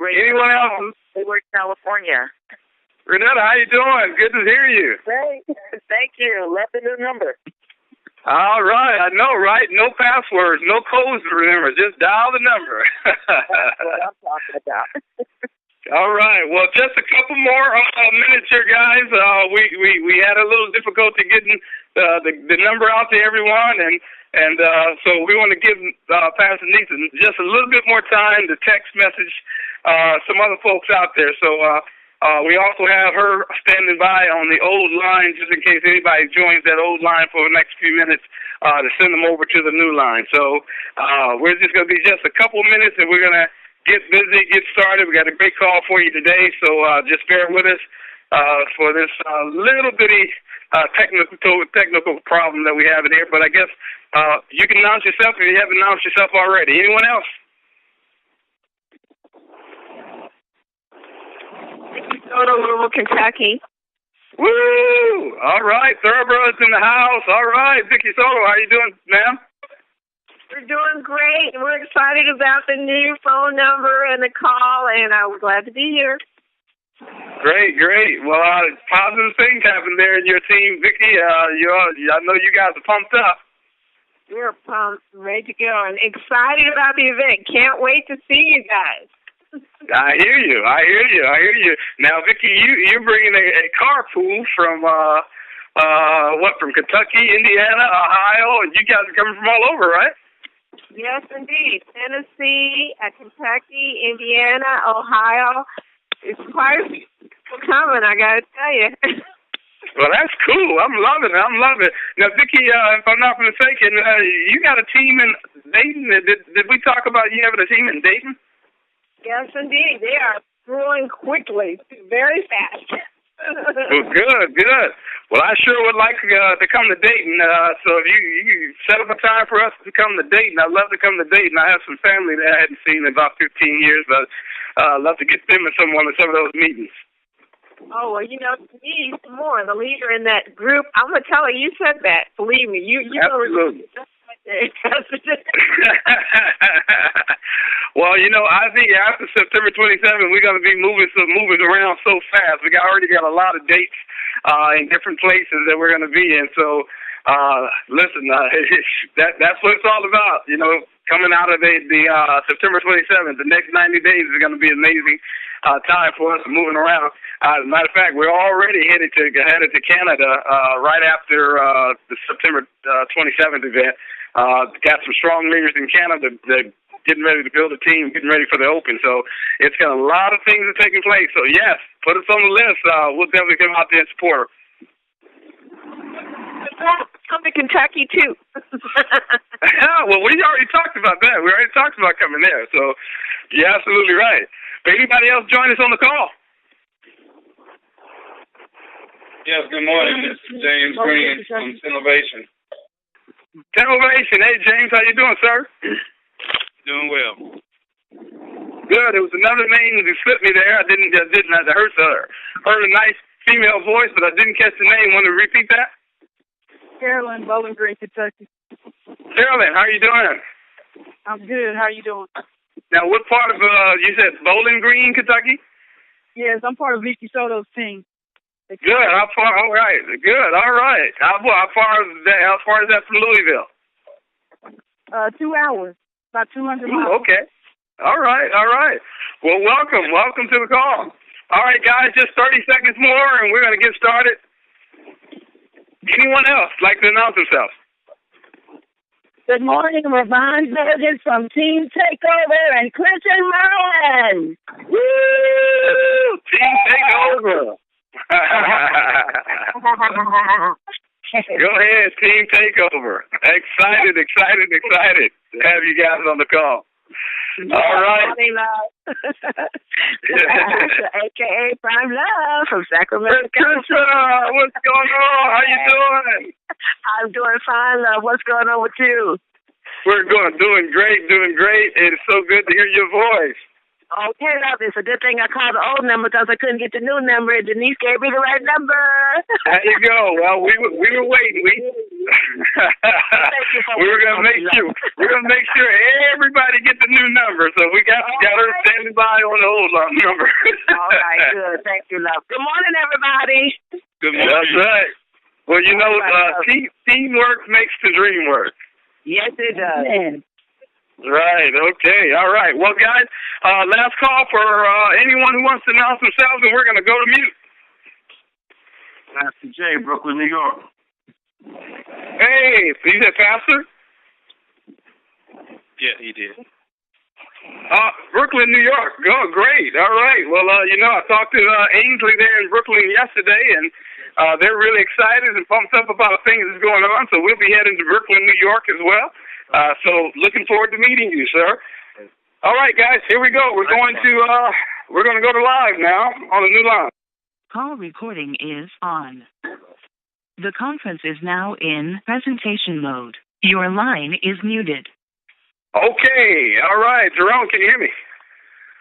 great. Anyone else? Hayward, California. Renetta, how you doing? Good to hear you. Great. Thank you. Left a new number. All right. I know, right? No passwords, no codes to remember. Just dial the number. That's what I'm talking about. All right. Well, just a couple more minutes here, guys. We had a little difficulty getting the number out to everyone, and so we want to give Pastor Nathan just a little bit more time to text message some other folks out there. So we also have her standing by on the old line just in case anybody joins that old line for the next few minutes to send them over to the new line. So we're just going to be just a couple minutes, and we're going to get busy, get started. We got a great call for you today, so just bear with us for this little bitty technical problem that we have in here. But I guess you can announce yourself if you haven't announced yourself already. Anyone else? Louisville, Kentucky. Woo! All right, Thoroughbred's in the house. All right, Vicky Soto, how you doing, ma'am? We're doing great. We're excited about the new phone number and the call, and we're glad to be here. Great. Well, positive things happened there in your team, Vicky. I know you guys are pumped up. We're pumped, ready to go, and excited about the event. Can't wait to see you guys. I hear you. Now, Vicky, you're bringing a carpool from from Kentucky, Indiana, Ohio, and you guys are coming from all over, right? Yes, indeed. Tennessee, Kentucky, Indiana, Ohio. It's quite a few people coming, I got to tell you. Well, that's cool. I'm loving it. Now, Vicky, if I'm not mistaken, you got a team in Dayton. Did we talk about you having a team in Dayton? Yes, indeed. They are growing quickly, very fast. Well, good. Well, I sure would like to come to Dayton. So if you set up a time for us to come to Dayton, I'd love to come to Dayton. I have some family that I hadn't seen in about 15 years, but I'd love to get them in some of those meetings. Oh, well, me, more, the leader in that group, I'm going to tell her you said that. Believe me, you Absolutely. know. Well, I think after September 27th, we're going to be moving around so fast. We already got a lot of dates in different places that we're going to be in. So, listen, that's what it's all about. Coming out of the September 27th, the next 90 days is going to be an amazing time for us moving around. As a matter of fact, we're already headed to Canada right after the September 27th event. Got some strong leaders in Canada. They're getting ready to build a team, getting ready for the Open. So it's got a lot of things that are taking place. So, yes, put us on the list. We'll definitely come out there and support her. Come to Kentucky, too. Well, we already talked about that. We already talked about coming there. So you're absolutely right. But anybody else join us on the call? Yes, good morning. This is James Green from Innovation. Innovation. Hey, James, how you doing, sir? Doing well. Good. It was another name that slipped me there. I didn't. I heard a nice female voice, but I didn't catch the name. Want to repeat that? Carolyn, Bowling Green, Kentucky. Carolyn, how are you doing? I'm good. How are you doing? Now, what part of you said Bowling Green, Kentucky? Yes, I'm part of Vicky Soto's team. Good. How far? All right. Good. All right. How far is that? How far is that from Louisville? 2 hours, about 200 miles. Okay. All right. Well, welcome to the call. All right, guys, just 30 seconds more, and we're going to get started. Anyone else like to announce themselves? Good morning, Ravon Burgess from Team Takeover and Clinton, Maryland. Woo! Team Takeover. Go ahead, Team Takeover. Excited to have you guys on the call. All right. AKA Prime Love from Sacramento. Patricia, what's going on? How you doing? I'm doing fine, love. What's going on with you? We're doing great. It is so good to hear your voice. Okay, love, it's a good thing I called the old number because I couldn't get the new number. Denise gave me the right number. There you go. Well, we were waiting. We were gonna make sure everybody get the new number. So we got her standing by on the old number. All right, good. Thank you, love. Good morning, everybody. Good morning. That's right. Well, you know, teamwork makes the dream work. Yes, it does. Man. Right. Okay. All right. Well, guys, last call for anyone who wants to announce themselves, and we're going to go to mute. Pastor J, Brooklyn, New York. Hey, you said Pastor? Yeah, he did. Brooklyn, New York. Oh, great. All right. Well, you know, I talked to Ainsley there in Brooklyn yesterday, and they're really excited and pumped up about things that's going on. So we'll be heading to Brooklyn, New York as well. So looking forward to meeting you, sir. All right, guys, here we go. We're going to go to live now on a new line. Call recording is on. The conference is now in presentation mode. Your line is muted. Okay. All right. Jerome, can you hear me?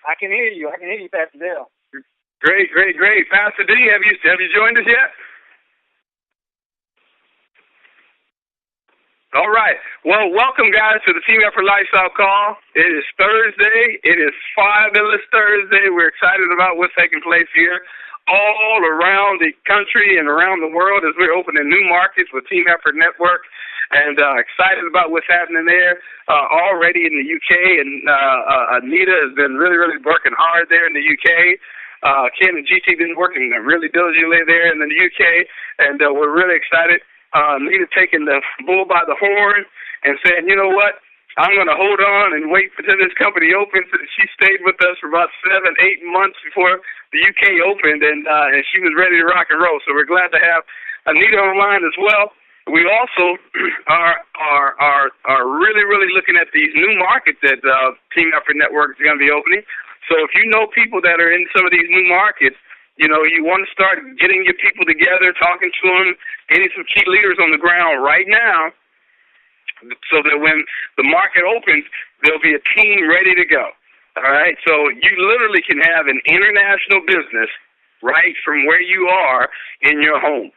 I can hear you. Pastor Dale. Great. Pastor D, have you joined us yet? All right. Well, welcome, guys, to the Team Effort Lifestyle Call. It is Thursday. It is Fabulous Thursday. We're excited about what's taking place here all around the country and around the world as we're opening new markets with Team Effort Network, and excited about what's happening there already in the UK. And Anita has been really, really working hard there in the UK. Ken and GT been working really diligently there in the UK, and we're really excited. Anita taking the bull by the horn and saying, you know what, I'm going to hold on and wait until this company opens. She stayed with us for about 7-8 months before the UK opened, and she was ready to rock and roll. So we're glad to have Anita online as well. We also are really, really looking at these new markets that Team Effort Network is going to be opening. So if you know people that are in some of these new markets, you know, you want to start getting your people together, talking to them, getting some key leaders on the ground right now, so that when the market opens, there'll be a team ready to go. All right? So you literally can have an international business right from where you are in your home.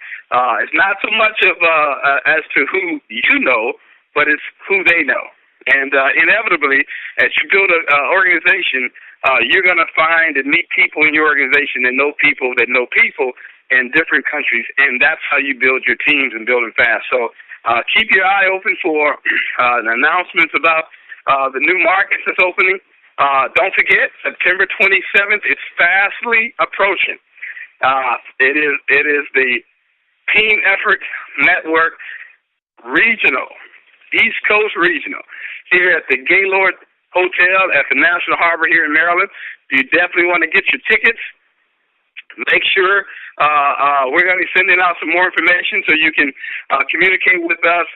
It's not so much of as to who you know, but it's who they know. And inevitably, as you build an organization, you're going to find and meet people in your organization that know people in different countries, and that's how you build your teams and build them fast. So keep your eye open for announcements about the new markets that's opening. Don't forget, September 27th, it's fastly approaching. It is the Team Effort Network Regional, East Coast Regional, here at the Gaylord Hotel at the National Harbor here in Maryland. You definitely want to get your tickets. Make sure we're going to be sending out some more information so you can communicate with us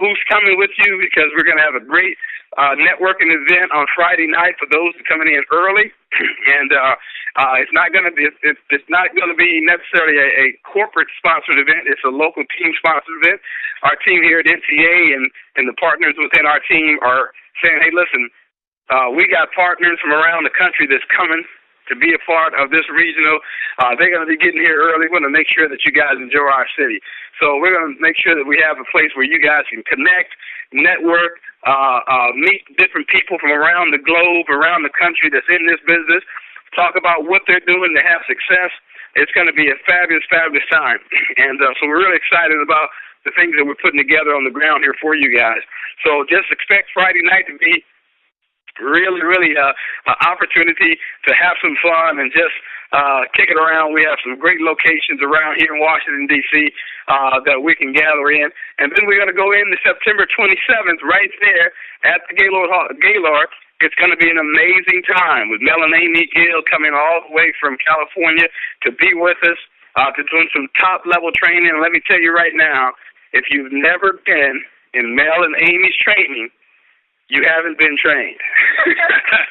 who's coming with you, because we're going to have a great networking event on Friday night for those who are coming in early. And it's not going to be necessarily a corporate sponsored event. It's a local team sponsored event. Our team here at NTA and the partners within our team are saying, hey, listen, we got partners from around the country that's coming to be a part of this regional. They're going to be getting here early. We're going to make sure that you guys enjoy our city. So we're going to make sure that we have a place where you guys can connect, network, meet different people from around the globe, around the country that's in this business, talk about what they're doing to have success. It's going to be a fabulous, fabulous time. And so we're really excited about the things that we're putting together on the ground here for you guys. So just expect Friday night to be really an opportunity to have some fun and just kick it around. We have some great locations around here in Washington, D.C. That we can gather in. And then we're going to go in September 27th right there at the Gaylord. It's going to be an amazing time with Mel and Amy Gill coming all the way from California to be with us, to doing some top-level training. And let me tell you right now, if you've never been in Mel and Amy's training, you haven't been trained.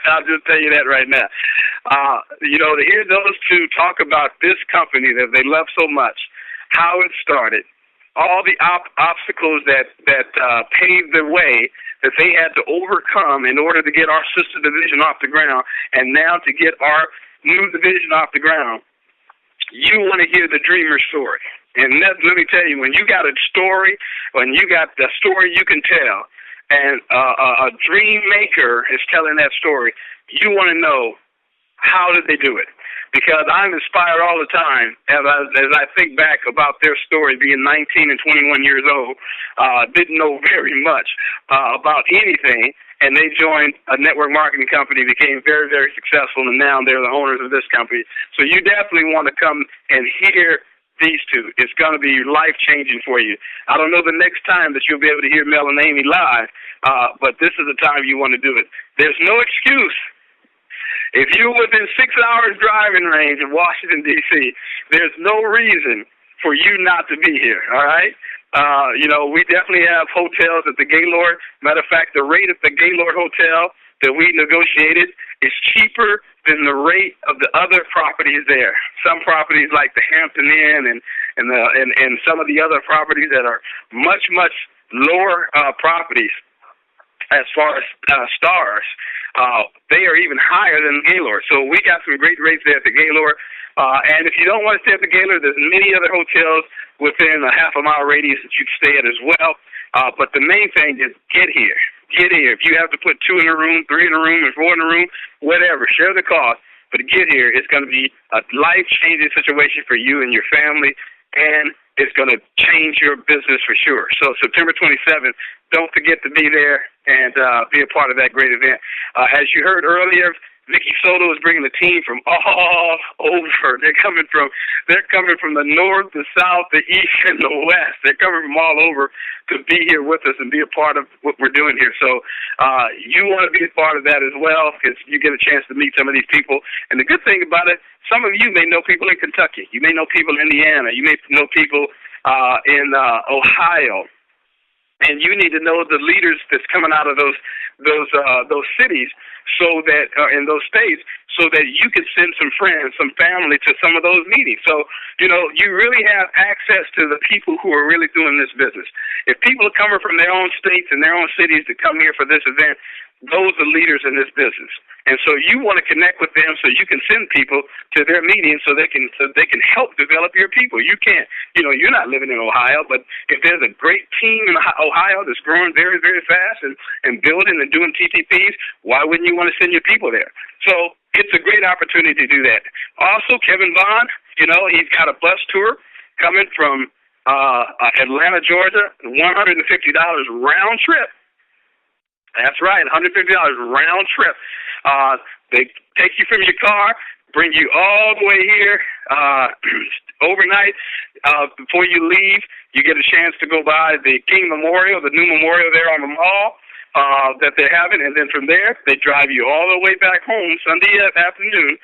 I'll just tell you that right now. To hear those two talk about this company that they love so much, how it started, all the obstacles that paved the way that they had to overcome in order to get our sister division off the ground, and now to get our new division off the ground. You want to hear the dreamer story. And let me tell you, when you got a story, when you got the story you can tell, and a dream maker is telling that story, you want to know, how did they do it? Because I'm inspired all the time as I think back about their story, being 19 and 21 years old, didn't know very much about anything, and they joined a network marketing company, became very, very successful, and now they're the owners of this company. So you definitely want to come and hear these two. It's going to be life-changing for you. I don't know the next time that you'll be able to hear Mel and Amy live, but this is the time you want to do it. There's no excuse. If you're within 6 hours driving range of Washington, D.C., there's no reason for you not to be here, all right? We definitely have hotels at the Gaylord. Matter of fact, the rate at the Gaylord Hotel that we negotiated is cheaper than the rate of the other properties there. Some properties like the Hampton Inn and some of the other properties that are much, much lower properties as far as stars, they are even higher than Gaylord. So we got some great rates there at the Gaylord. And if you don't want to stay at the Gaylord, there's many other hotels within a half-a-mile radius that you can stay at as well. But the main thing is get here. Get here. If you have to put 2 in a room, 3 in a room, and 4 in a room, whatever, share the cost. But get here. It's going to be a life-changing situation for you and your family, and it's going to change your business for sure. So September 27th, don't forget to be there and be a part of that great event. As you heard earlier, Vicky Soto is bringing the team from all over. They're coming from the north, the south, the east, and the west. They're coming from all over to be here with us and be a part of what we're doing here. So you want to be a part of that as well, because you get a chance to meet some of these people. And the good thing about it, some of you may know people in Kentucky. You may know people in Indiana. You may know people in Ohio. And you need to know the leaders that's coming out of those cities, so that in those states, so that you can send some friends, some family to some of those meetings. So, you really have access to the people who are really doing this business. If people are coming from their own states and their own cities to come here for this event, those are leaders in this business. And so you want to connect with them so you can send people to their meetings so they can help develop your people. You can't, you're not living in Ohio, but if there's a great team in Ohio that's growing very, very fast and building and doing TTPs, why wouldn't you want to send your people there? So it's a great opportunity to do that. Also, Kevin Vaughn, he's got a bus tour coming from Atlanta, Georgia, $150 round trip. That's right, $150 round trip. They take you from your car, bring you all the way here overnight. Before you leave, you get a chance to go by the King Memorial, the new memorial there on the mall that they're having. And then from there, they drive you all the way back home Sunday afternoon,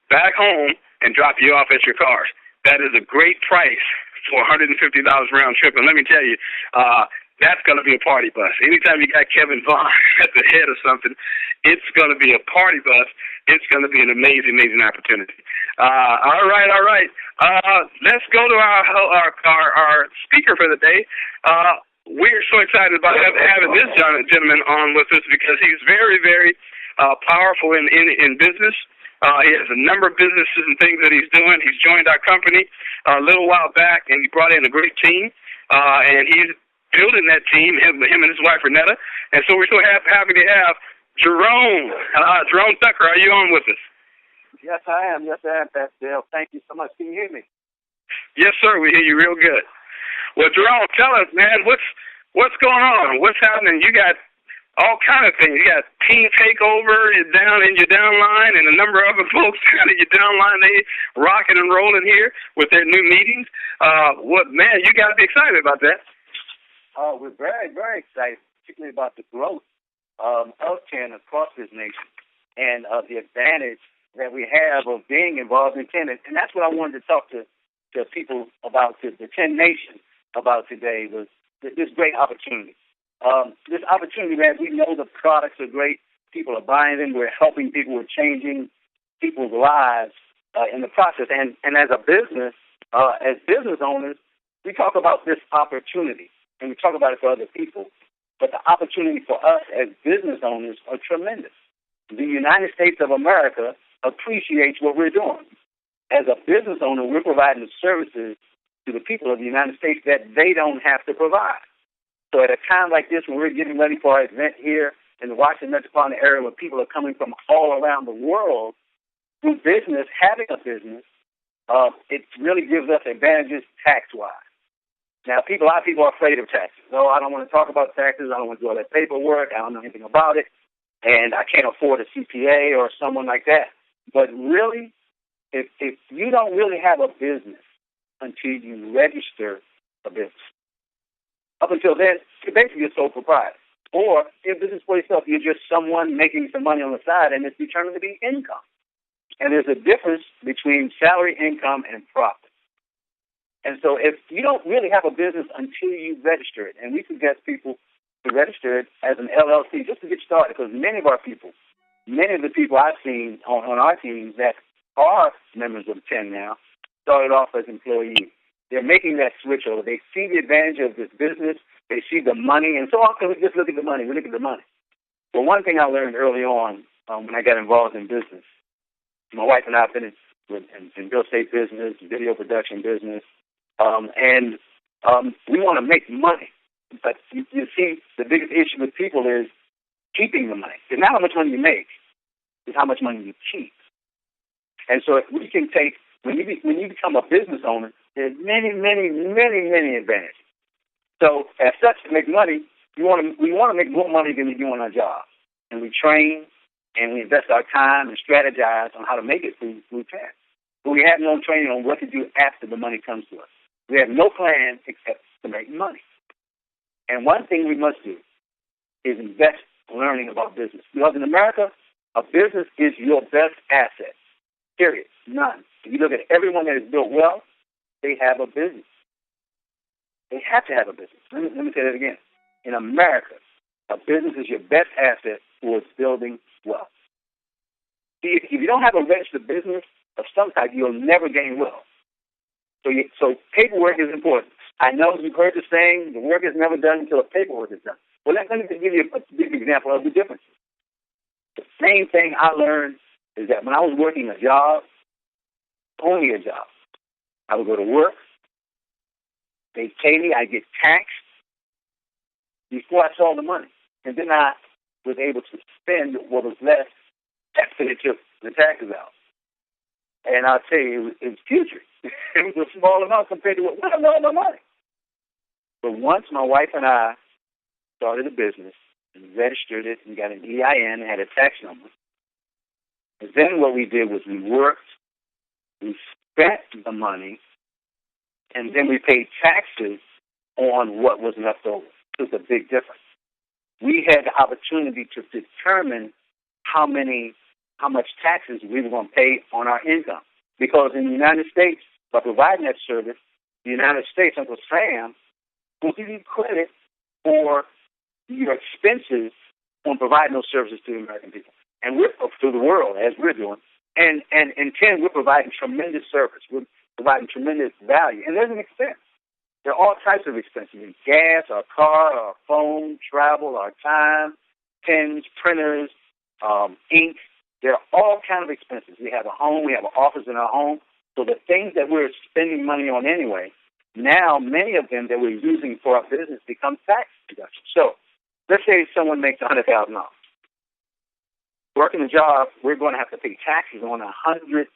back home, and drop you off at your cars. That is a great price for $150 round trip. And let me tell you, that's going to be a party bus. Anytime you got Kevin Vaughn at the head of something, it's going to be a party bus. It's going to be an amazing, amazing opportunity. All right. Let's go to our speaker for the day. We're so excited about having this gentleman on with us because he's very, very powerful in business. He has a number of businesses and things that he's doing. He's joined our company a little while back, and he brought in a great team, and he's building that team, him and his wife, Renetta. And so we're so happy to have Jerome Tucker. Are you on with us? Yes, I am. Pastor Dale. Thank you so much. Can you hear me? Yes, sir. We hear you real good. Well, Jerome, tell us, man, what's going on? What's happening? You got all kind of things. You got team takeover down in your downline, and a number of other folks down in your downline. They rocking and rolling here with their new meetings. You got to be excited about that. We're very, very excited, particularly about the growth of TEN across this nation and the advantage that we have of being involved in TEN. And that's what I wanted to talk to people about, the TEN Nation about today, was this great opportunity. This opportunity that we know the products are great, people are buying them, we're helping people, we're changing people's lives in the process. And as a business, as business owners, we talk about this opportunity. And we talk about it for other people. but the opportunity for us as business owners are tremendous. The United States of America appreciates what we're doing. As a business owner, we're providing services to the people of the United States that they don't have to provide. So at a time like this, when we're getting ready for our event here in the Washington metropolitan area, where people are coming from all around the world, through business, having a business, it really gives us advantages tax-wise. Now, a lot of people are afraid of taxes. No, I don't want to talk about taxes. I don't want to do all that paperwork. I don't know anything about it. And I can't afford a CPA or someone like that. But really, if you don't really have a business until you register a business, up until then, you're basically a sole proprietor. Or if business for yourself, you're just someone making some money on the side, and it's determined to be income. And there's a difference between salary, income, and profit. And so if you don't really have a business until you register it, and we suggest people to register it as an LLC just to get started, because many of the people I've seen on our team that are members of 10 now started off as employees. They're making that switch over. They see the advantage of this business. They see the money. And so often we just look at the money. We look at the money. Well, one thing I learned early on when I got involved in business, my wife and I have been in real estate business, video production business, and we want to make money. But you see, the biggest issue with people is keeping the money. It's not how much money you make. It's how much money you keep. And so if we can take, when you become a business owner, there's many, many, many, many advantages. So as such, to make money, we want to make more money than we do on our job. And we train and we invest our time and strategize on how to make it through 10. But we have no training on what to do after the money comes to us. We have no plan except to make money. And one thing we must do is invest learning about business. Because in America, a business is your best asset, period. None. If you look at everyone that has built wealth, they have a business. They have to have a business. Let me say that again. In America, a business is your best asset towards building wealth. See, if you don't have a registered business of some type, you'll never gain wealth. So paperwork is important. I know you've heard the saying, the work is never done until the paperwork is done. Well, let me give you a big example of the difference. The same thing I learned is that when I was working a job, only a job, I would go to work, they pay me, I get taxed before I saw the money. And then I was able to spend what was left after they took the taxes out. And I'll tell you, it was putrid. It was a small amount compared to what I know my money. But once my wife and I started a business and registered it and got an EIN and had a tax number, and then what we did was we worked, we spent the money, and then we paid taxes on what was left over. It was a big difference. We had the opportunity to determine how much taxes we were going to pay on our income. Because in the United States, by providing that service, the United States, Uncle Sam, will give you credit for your expenses on providing those services to the American people. And we're through the world, as we're doing. And in 10, we're providing tremendous service. We're providing tremendous value. And there's an expense. There are all types of expenses. Gas, our car, our phone, travel, our time, pens, printers, ink. There are all kinds of expenses. We have a home. We have an office in our home. So the things that we're spending money on anyway, now many of them that we're using for our business become tax deductions. So let's say someone makes $100,000. Working a job, we're going to have to pay taxes on $100,000.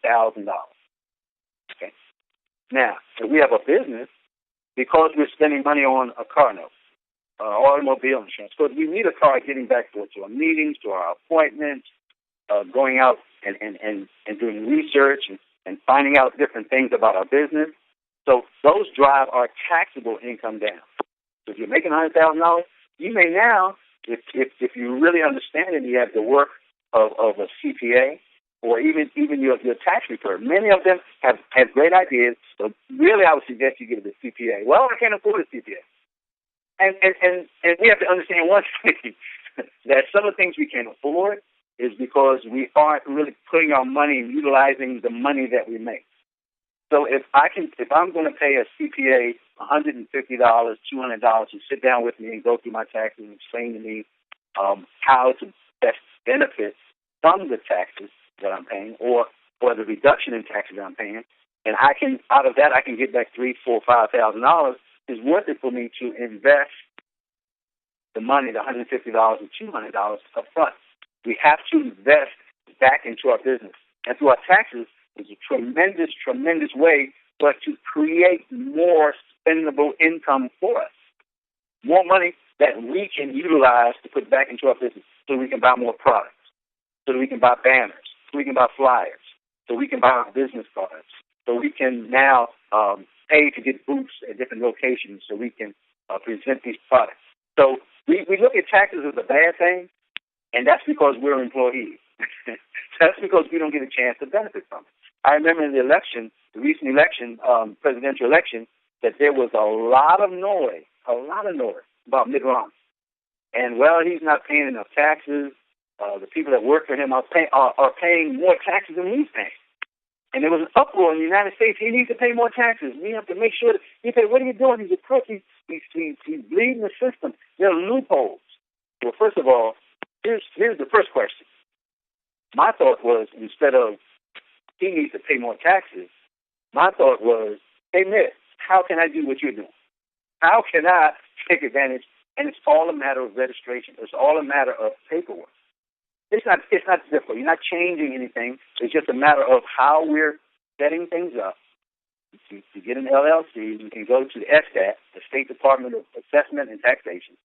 Okay. Now, if we have a business, because we're spending money on a car note, automobile insurance, because we need a car getting back to our meetings, to our appointments, going out and doing research and finding out different things about our business. So those drive our taxable income down. So if you're making $100,000, you may now, if you really understand it, you have the work of a CPA or even your tax return. Many of them have great ideas. So really, I would suggest you get a CPA. Well, I can't afford a CPA. And we have to understand one thing, that some of the things we can't afford is because we aren't really putting our money and utilizing the money that we make. So if I'm going to pay a CPA $150, $200 to sit down with me and go through my taxes and explain to me how to best benefit from the taxes that I'm paying or the reduction in taxes that I'm paying, and out of that I can get back $3,000, $4,000, $5,000, is worth it for me to invest the money, the $150 and $200 up front. We have to invest back into our business. And through our taxes is a tremendous, tremendous way for us to create more spendable income for us. More money that we can utilize to put back into our business so we can buy more products, so we can buy banners, so we can buy flyers, so we can buy our business cards, so we can now pay to get booths at different locations so we can present these products. So we look at taxes as a bad thing, and that's because we're employees. That's because we don't get a chance to benefit from it. I remember in the election, the recent election, presidential election, that there was a lot of noise about Mitt Romney. And, well, he's not paying enough taxes. The people that work for him are paying more taxes than he's paying. And there was an uproar in the United States. He needs to pay more taxes. We have to make sure that he said, what are you doing? He's a crook. He's bleeding the system. There are loopholes. Well, first of all, here's the first question. My thought was, instead of he needs to pay more taxes, my thought was, hey, Mitt, how can I do what you're doing? How can I take advantage? And it's all a matter of registration. It's all a matter of paperwork. It's not difficult. You're not changing anything. It's just a matter of how we're setting things up. To get an LLC, you can go to the SDAT, the State Department of Assessment and Taxation,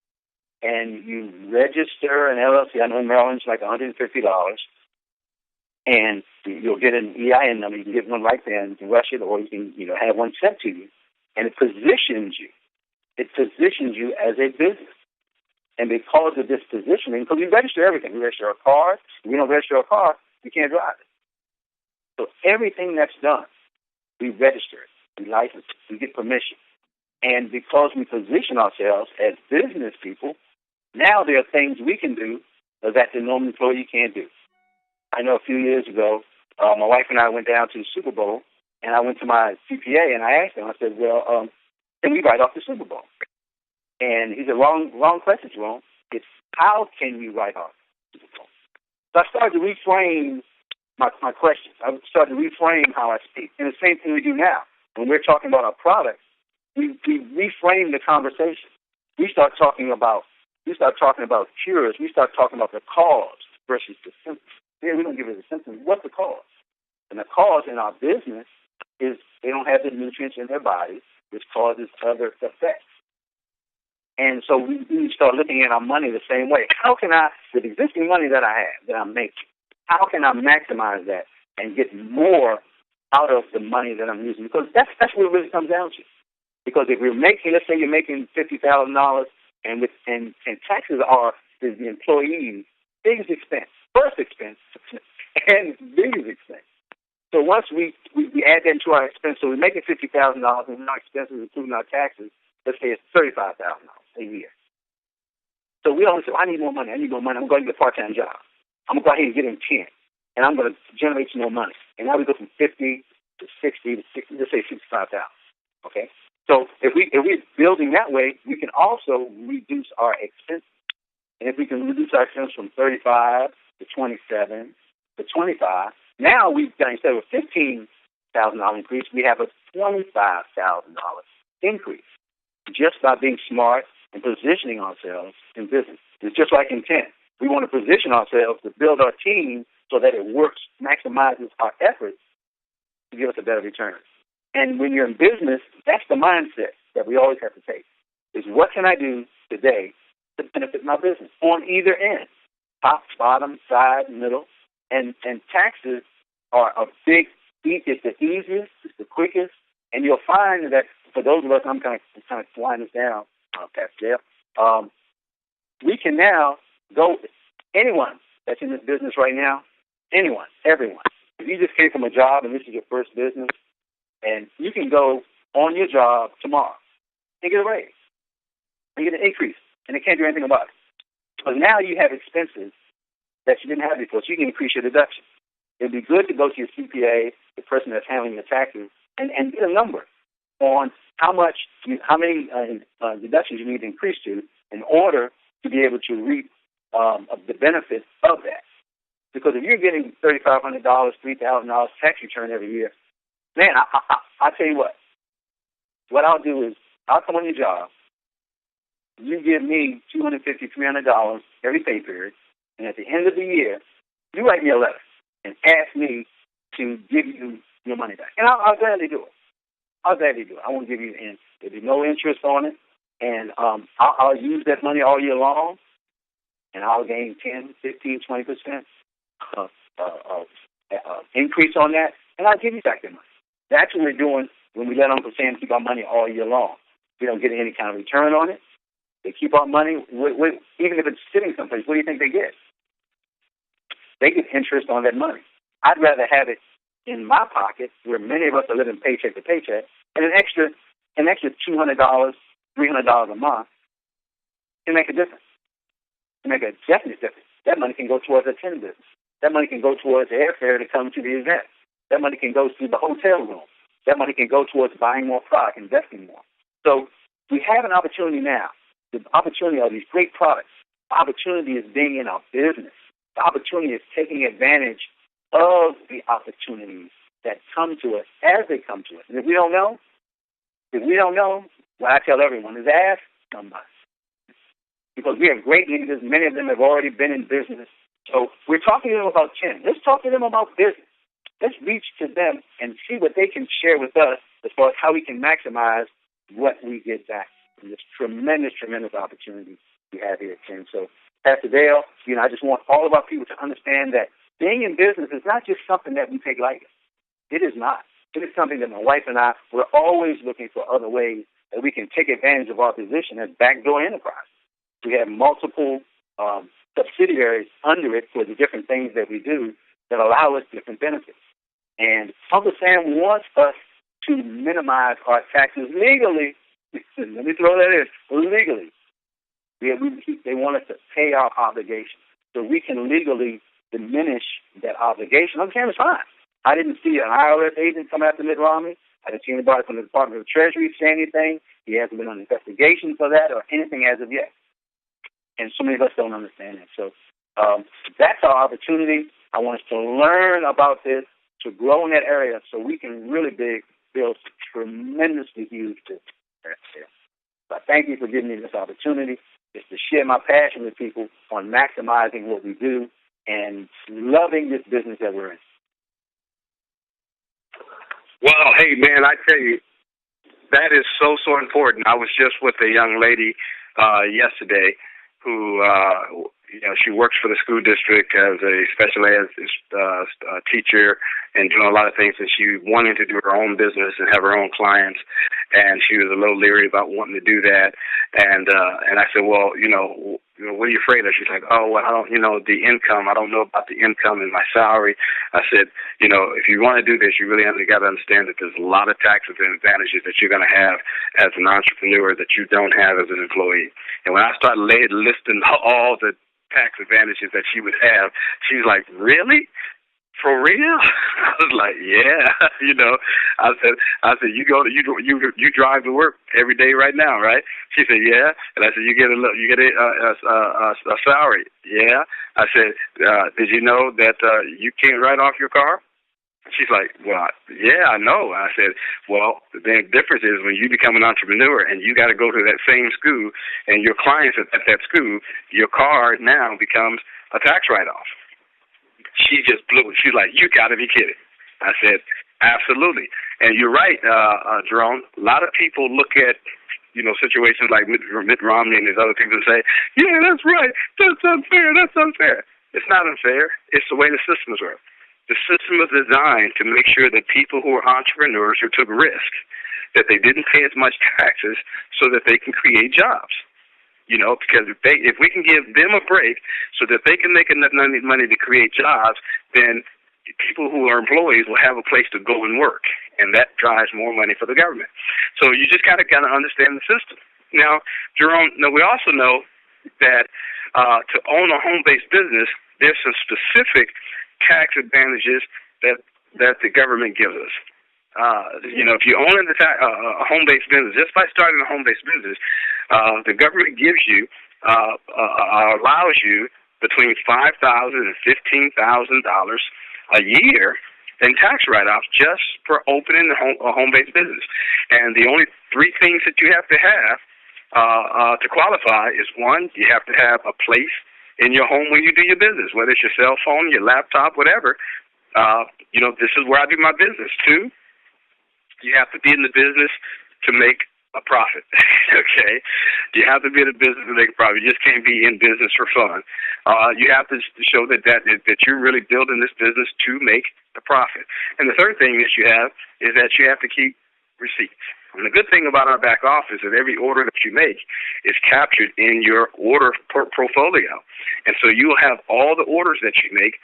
and you register an LLC. I know in Maryland it's like $150, and you'll get an EIN number. You can get one right then. You can rush it, or you can have one sent to you, and it positions you. It positions you as a business. And because of this positioning, because we register everything. We register our car. If we don't register a car, we can't drive it. So everything that's done, we register it. We license it. We get permission. And because we position ourselves as business people, now there are things we can do that the normal employee can't do. I know a few years ago, my wife and I went down to the Super Bowl, and I went to my CPA, and I asked him, I said, well, can we write off the Super Bowl? And he said, wrong question, Jerome. It's how can you write off the Super Bowl? So I started to reframe my questions. I started to reframe how I speak. And the same thing we do now. When we're talking about our products, we reframe the conversation. We start talking about cures. We start talking about the cause versus the symptoms. Yeah, we don't give it a symptom. What's the cause? And the cause in our business is they don't have the nutrients in their bodies, which causes other effects. And so we start looking at our money the same way. How can I, with existing money that I have, that I'm making, how can I maximize that and get more out of the money that I'm using? Because that's what it really comes down to. Because if let's say you're making $50,000, and taxes are the employee's biggest expense, first expense, and biggest expense. So once we add that to our expense, so we're making $50,000, and our expenses, including our taxes, let's say it's $35,000 a year. So we always say, I need more money. I'm going to get a part-time job. I'm going to go ahead and get in 10, and I'm going to generate some more money. And now we go from 50 to 60 to 60, let's say 65,000. Okay? So if we're building that way, we can also reduce our expenses. And if we can reduce our expenses from 35 to 27 to 25, now we've got, instead of a $15,000 increase, we have a $25,000 increase just by being smart and positioning ourselves in business. It's just like intent. We want to position ourselves to build our team so that it works, maximizes our efforts to give us a better return. And when you're in business, that's the mindset that we always have to take, is what can I do today to benefit my business on either end, top, bottom, side, middle. And taxes are it's the easiest, it's the quickest, and you'll find that for those of us, I'm kind of flying this down, Pastor Jeff, we can now go, anyone that's in this business right now, anyone, everyone. If you just came from a job and this is your first business, and you can go on your job tomorrow and get a raise and get an increase, and they can't do anything about it. Because now you have expenses that you didn't have before, so you can increase your deduction. It'd be good to go to your CPA, the person that's handling your taxes, and get a number on how many deductions you need to increase to in order to be able to reap the benefits of that. Because if you're getting $3,500, $3,000 tax return every year, man, I'll tell you what I'll do is I'll come on your job, you give me $250, $300 every pay period, and at the end of the year, you write me a letter and ask me to give you your money back. And I'll gladly do it. I won't give you, and there'll be no interest on it, and I'll use that money all year long, and I'll gain 10, 15, 20% increase on that, and I'll give you back that money. That's what we're doing when we let Uncle Sam keep our money all year long. We don't get any kind of return on it. They keep our money, even if it's sitting someplace. What do you think they get? They get interest on that money. I'd rather have it in my pocket, where many of us are living paycheck to paycheck, and an extra $200, $300 a month can make a difference. Can make a definite difference. That money can go towards attending business. That money can go towards airfare to come to the event. That money can go to the hotel room. That money can go towards buying more product, investing more. So we have an opportunity now. The opportunity of these great products. The opportunity is being in our business. The opportunity is taking advantage of the opportunities that come to us as they come to us. And if we don't know, what I tell everyone is ask somebody. Because we have great leaders. Many of them have already been in business. So we're talking to them about Chin. Let's talk to them about business. Let's reach to them and see what they can share with us as far as how we can maximize what we get back from this tremendous, tremendous opportunity we have here at Chin. So, Pastor Dale, I just want all of our people to understand that being in business is not just something that we take lightly. It is not. It is something that my wife and I, we're always looking for other ways that we can take advantage of our position as backdoor enterprise. We have multiple subsidiaries under it for the different things that we do that allow us different benefits. And Uncle Sam wants us to minimize our taxes legally. Let me throw that in. Legally. They want us to pay our obligations so we can legally diminish that obligation. Uncle Sam is fine. I didn't see an IRS agent come after Mitt Romney. I didn't see anybody from the Department of the Treasury say anything. He hasn't been on investigation for that or anything as of yet. And so many of us don't understand that. So that's our opportunity. I want us to learn about this, to grow in that area so we can really build tremendously huge business. So I thank you for giving me this opportunity. It's to share my passion with people on maximizing what we do and loving this business that we're in. Well, hey, man, I tell you, that is so, so important. I was just with a young lady yesterday who, she works for the school district as a special ed teacher and doing a lot of things, and she wanted to do her own business and have her own clients, and she was a little leery about wanting to do that. And I said, well, what are you afraid of? She's like, oh, well, I don't, the income. I don't know about the income and my salary. I said, if you want to do this, you really have got to understand that there's a lot of tax advantages that you're going to have as an entrepreneur that you don't have as an employee. And when I started listing all the tax advantages that she would have, she was like, really? For real? I was like, yeah. I said, you drive to work every day right now, right? She said, yeah. And I said, you get a salary, yeah. I said, did you know that you can't write off your car? She's like, well, yeah, I know. I said, well, the difference is when you become an entrepreneur and you got to go to that same school and your clients at that school, your car now becomes a tax write-off. She just blew it. She's like, you got to be kidding. I said, absolutely. And you're right, Jerome. A lot of people look at, situations like Mitt Romney and these other people and say, yeah, that's right. That's unfair. That's unfair. It's not unfair. It's the way the systems work. The system is designed to make sure that people who are entrepreneurs who took risk, that they didn't pay as much taxes so that they can create jobs. Because if we can give them a break so that they can make enough money to create jobs, then people who are employees will have a place to go and work, and that drives more money for the government. So you just got to kind of understand the system. Now, Jerome, we also know that to own a home-based business, there's some specific tax advantages that the government gives us. if you own a home-based business, just by starting a home-based business, the government gives you, allows you between $5,000 and $15,000 a year in tax write-offs just for opening a home-based business. And the only three things that you have to have to qualify is, one, you have to have a place in your home when you do your business, whether it's your cell phone, your laptop, whatever. This is where I do my business. Two, you have to be in the business to make a profit. Okay? You have to be in the business to make a profit. You just can't be in business for fun. You have to show that you're really building this business to make a profit. And the third thing that you have is that you have to keep receipts. And the good thing about our back office is every order that you make is captured in your order portfolio. And so you'll have all the orders that you make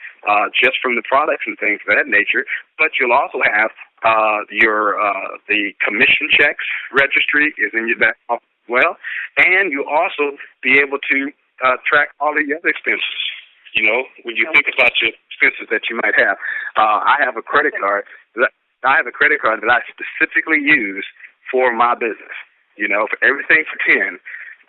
just from the products and things of that nature, but you'll also have the commission checks registry is in your back office as well, and you'll also be able to track all the other expenses. When you think about your expenses that you might have. I have a credit card that I specifically use for my business. For everything for 10,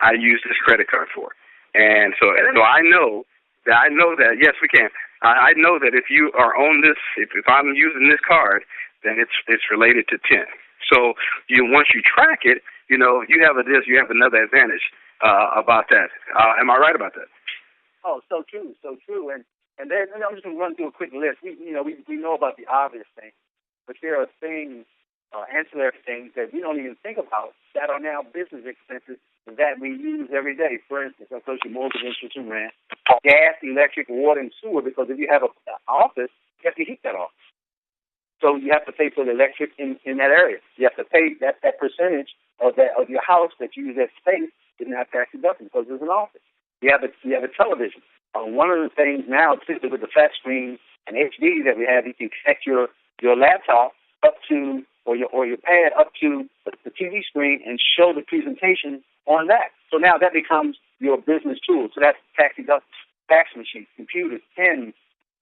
I use this credit card for. And so I know that yes, we can. I know that if you are on this, if I'm using this card, then it's related to 10. So once you track it, you have another advantage about that. Am I right about that? Oh, so true. And then I'm just going to run through a quick list. We know about the obvious things, but there are things, ancillary things that we don't even think about that are now business expenses that we use every day. For instance, of course, your mortgage, interest, and rent, gas, electric, water, and sewer, because if you have an office, you have to heat that office. So you have to pay for the electric in that area. You have to pay that percentage of your house that you use that space is not tax deductible because it's an office. You have a television. One of the things now, particularly with the flat screen and HD that we have, you can connect your laptop up to or your pad up to the TV screen and show the presentation on that. So now that becomes your business tool. So that's tax deductible, fax machines, computers, pens,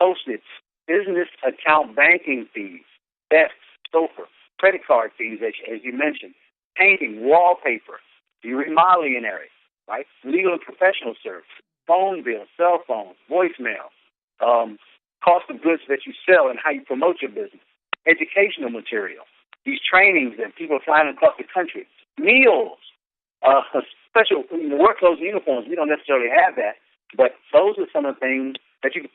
Post-its, business account banking fees, desks, sofa, credit card fees, as you mentioned, painting, wallpaper, your remodeling area, right? Legal and professional service, phone bills, cell phones, voicemail, cost of goods that you sell and how you promote your business, educational material, these trainings that people are flying across the country, meals, special work clothes and uniforms. We don't necessarily have that, but those are some of the things that you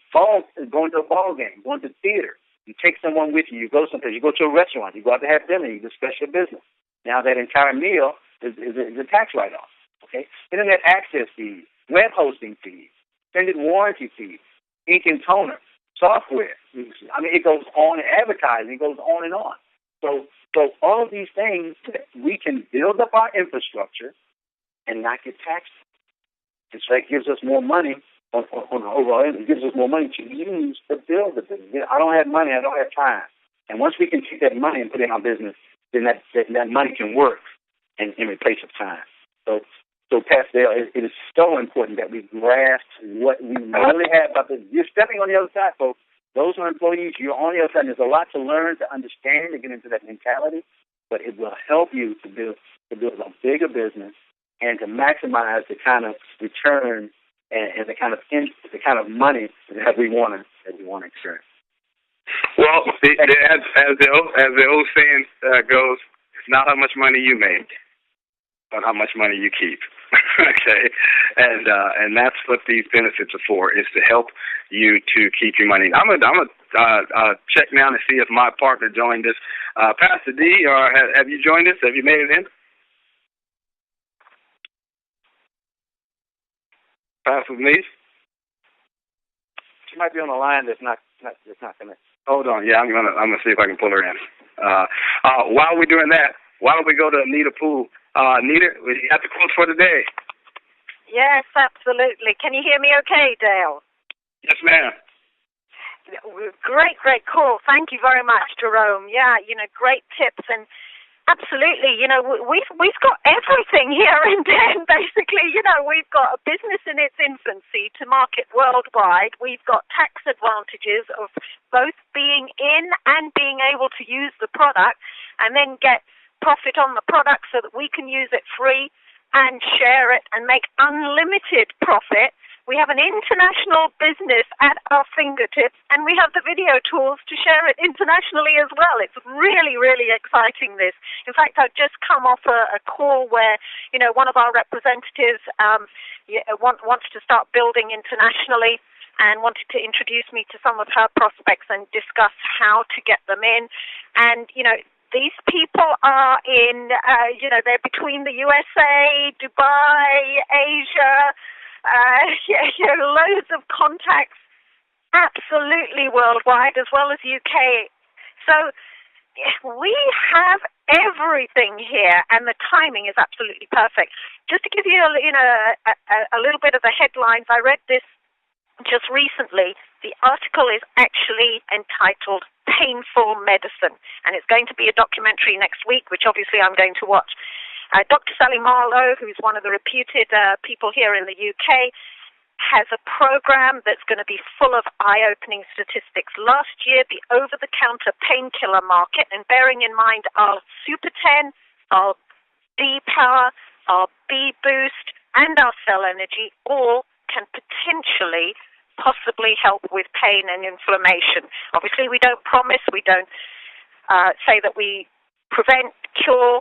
going to a ball game, going to the theater. You take someone with you. You go someplace. You go to a restaurant. You go out to have dinner. You discuss your business. Now that entire meal is a tax write-off. Okay, internet access fees, web hosting fees, extended warranty fees, ink and toner, software. I mean, it goes on. Advertising. It goes on and on. So all of these things, we can build up our infrastructure and not get taxed. And so that gives us more money on overall end. It gives us more money to use to build the business. I don't have money. I don't have time. And once we can take that money and put it in our business, then that money can work in replace of time. So Pascal, it is so important that we grasp what we really have about this. You're stepping on the other side, folks. Those are employees. You're on the other side. There's a lot to learn, to understand, to get into that mentality, but it will help you to build a bigger business and to maximize the kind of return and the kind of money that we want to experience. Well, as the old saying goes, it's not how much money you make, but how much money you keep. Okay, and that's what these benefits are for, is to help you to keep your money. I'm gonna check now to see if my partner joined us. Pastor D, or have you joined us? Have you made it in? Pastor Denise? She might be on the line that's not connected. Hold on, yeah, I'm gonna see if I can pull her in. While we're doing that, why don't we go to Anita Poole? Anita, we have the quotes for today. Yes, absolutely. Can you hear me okay, Dale? Yes, ma'am. Great call. Thank you very much, Jerome. Yeah, great tips. And Absolutely. You know, we've got everything here in Den, basically. You know, we've got a business in its infancy to market worldwide. We've got tax advantages of both being in and being able to use the product and then get profit on the product so that we can use it free and share it and make unlimited profit. We have an international business at our fingertips, and we have the video tools to share it internationally as well. It's really, really exciting, this. In fact, I've just come off a call where, you know, one of our representatives wants to start building internationally and wanted to introduce me to some of her prospects and discuss how to get them in. And, you know, these people are in, they're between the USA, Dubai, Asia, loads of contacts, absolutely worldwide, as well as UK. So we have everything here, and the timing is absolutely perfect. Just to give you, a little bit of the headlines, I read this just recently. The article is actually entitled Painful Medicine, and it's going to be a documentary next week, which obviously I'm going to watch. Dr. Sally Marlowe, who's one of the reputed people here in the UK, has a program that's going to be full of eye-opening statistics. Last year, the over-the-counter painkiller market, and bearing in mind our Super 10, our B-Power, our B-Boost, and our Cell Energy, all can potentially possibly help with pain and inflammation. Obviously, we don't promise, we don't say that we prevent, cure,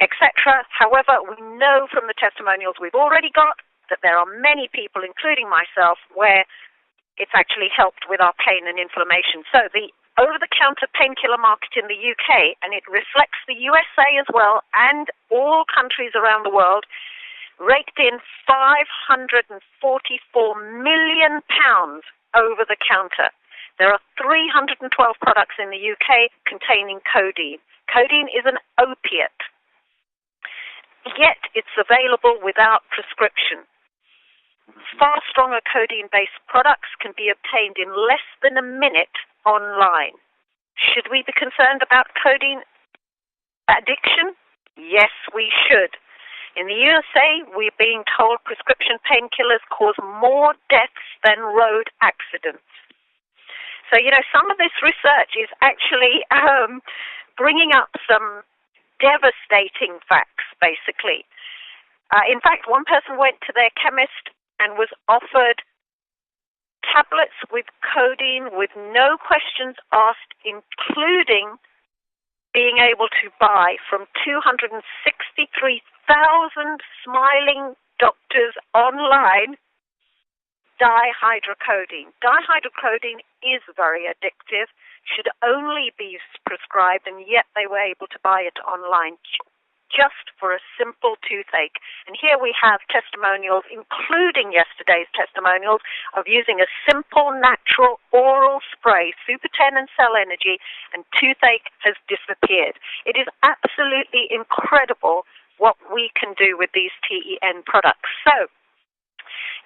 etc. However, we know from the testimonials we've already got that there are many people, including myself, where it's actually helped with our pain and inflammation. So the over-the-counter painkiller market in the UK, and it reflects the USA as well, and all countries around the world, raked in £544 million over the counter. There are 312 products in the UK containing codeine. Codeine is an opiate, yet it's available without prescription. Far stronger codeine-based products can be obtained in less than a minute online. Should we be concerned about codeine addiction? Yes, we should. In the USA, we're being told prescription painkillers cause more deaths than road accidents. So, you know, some of this research is actually bringing up some devastating facts, basically. In fact, one person went to their chemist and was offered tablets with codeine with no questions asked, including being able to buy from 263,000 smiling doctors online dihydrocodone. Dihydrocodone is very addictive, should only be prescribed, and yet they were able to buy it online just for a simple toothache. And here we have testimonials, including yesterday's testimonials, of using a simple, natural oral spray, Super 10 and Cell Energy, and toothache has disappeared. It is absolutely incredible what we can do with these TEN products. So,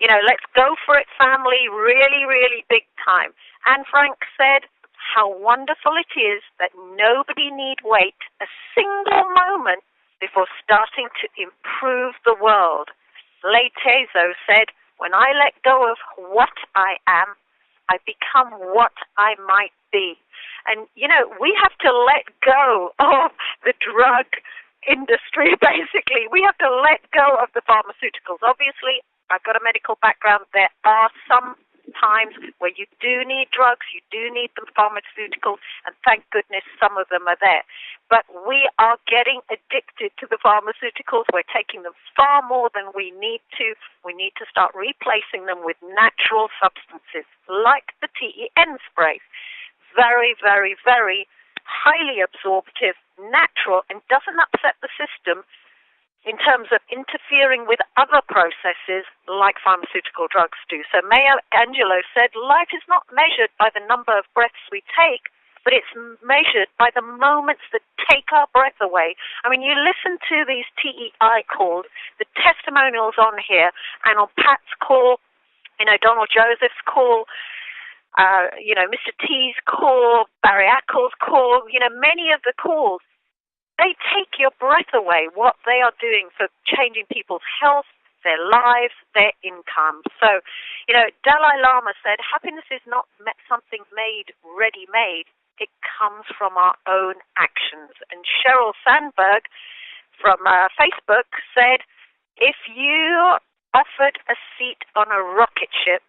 you know, let's go for it, family, really, really big time. And Frank said how wonderful it is that nobody need wait a single moment before starting to improve the world. Leitezo said, when I let go of what I am, I become what I might be. And, you know, we have to let go of the drug industry, basically. We have to let go of the pharmaceuticals. Obviously, I've got a medical background. There are some times where you do need drugs, you do need the pharmaceuticals, and thank goodness some of them are there. But we are getting addicted to the pharmaceuticals. We're taking them far more than we need to. We need to start replacing them with natural substances, like the TEN spray. Very, very, very highly absorptive, natural, and doesn't upset the system in terms of interfering with other processes like pharmaceutical drugs do. So Maya Angelou said, life is not measured by the number of breaths we take, but it's measured by the moments that take our breath away. I mean, you listen to these TEI calls, the testimonials on here, and on Pat's call, you know, Donald Joseph's call, Mr. T's call, Barry Ackles' call, you know, many of the calls, they take your breath away, what they are doing for changing people's health, their lives, their income. So, Dalai Lama said, happiness is not something made, ready-made. It comes from our own actions. And Sheryl Sandberg from Facebook said, if you offered a seat on a rocket ship,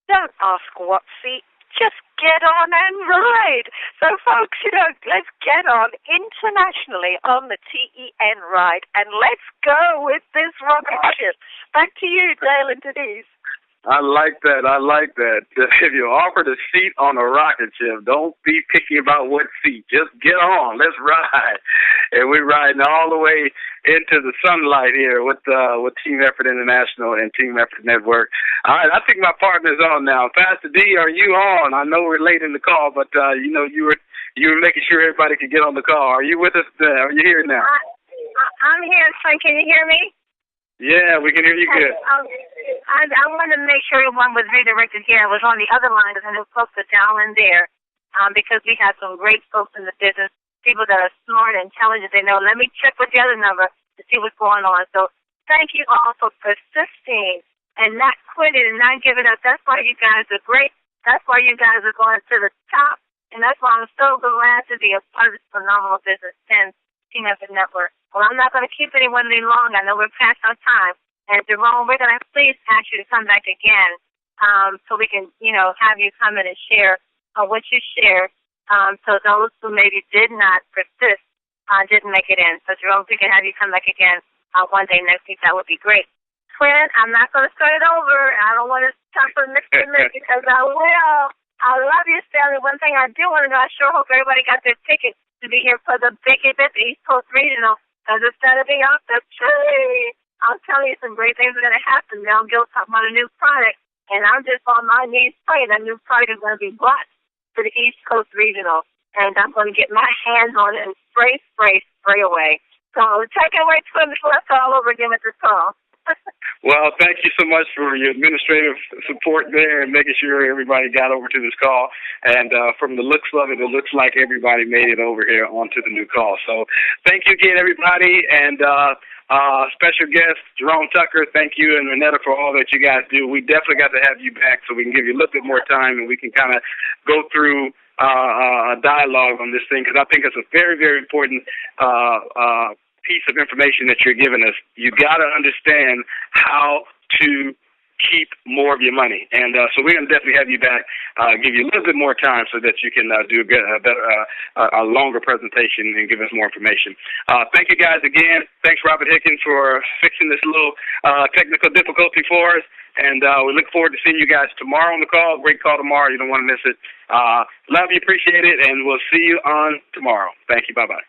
don't ask what seat, just get on and ride. So, folks, let's get on internationally on the TEN ride, and let's go with this rocket ship. Back to you, Dale and Denise. I like that. If you're offered a seat on a rocket ship, don't be picky about what seat. Just get on. Let's ride. And we're riding all the way into the sunlight here with Team Effort International and Team Effort Network. All right, I think my partner's on now. Pastor D, are you on? I know we're late in the call, but you were making sure everybody could get on the call. Are you with us? Are you here now? I'm here, son. Can you hear me? Yeah, we can hear you good. I wanted to make sure everyone was redirected here. I was on the other line because I knew folks are down in there because we have some great folks in the business, people that are smart and intelligent. They know, let me check with the other number to see what's going on. So thank you all for persisting and not quitting and not giving up. That's why you guys are great. That's why you guys are going to the top. And that's why I'm so glad to be a part of this phenomenal business and Team Effort Network. Well, I'm not going to keep anyone any longer. I know we're past our time. And Jerome, we're going to please ask you to come back again so we can, have you come in and share what you shared. So those who maybe did not persist didn't make it in. So Jerome, if we can have you come back again one day next week, that would be great. Twin, I'm not going to start it over. I don't want to stop for the next minute because I will. I love you, Stanley. One thing I do want to know, I sure hope everybody got their ticket to be here for the big event, the East Coast Regional, because it's going to be off the tree. I'll tell you some great things are going to happen. Mel Gill talking about a new product, and I'm just on my knees praying that new product is going to be brought to the East Coast Regional, and I'm going to get my hands on it and spray away. So take it away, Twin, before I start all over again with this call. Well, thank you so much for your administrative support there and making sure everybody got over to this call. And from the looks of it, it looks like everybody made it over here onto the new call. So thank you again, everybody. And special guest, Jerome Tucker, thank you, and Renetta for all that you guys do. We definitely got to have you back so we can give you a little bit more time and we can kind of go through a dialogue on this thing, because I think it's a very, very important piece of information that you're giving us. You got to understand how to keep more of your money, and so we're going to definitely have you back, give you a little bit more time so that you can do a longer presentation and give us more information. Thank you guys again. Thanks, Robert Hickens, for fixing this little technical difficulty for us, and we look forward to seeing you guys tomorrow on the call. Great call tomorrow. You don't want to miss it. Love you, appreciate it, and we'll see you on tomorrow. Thank you. Bye-bye.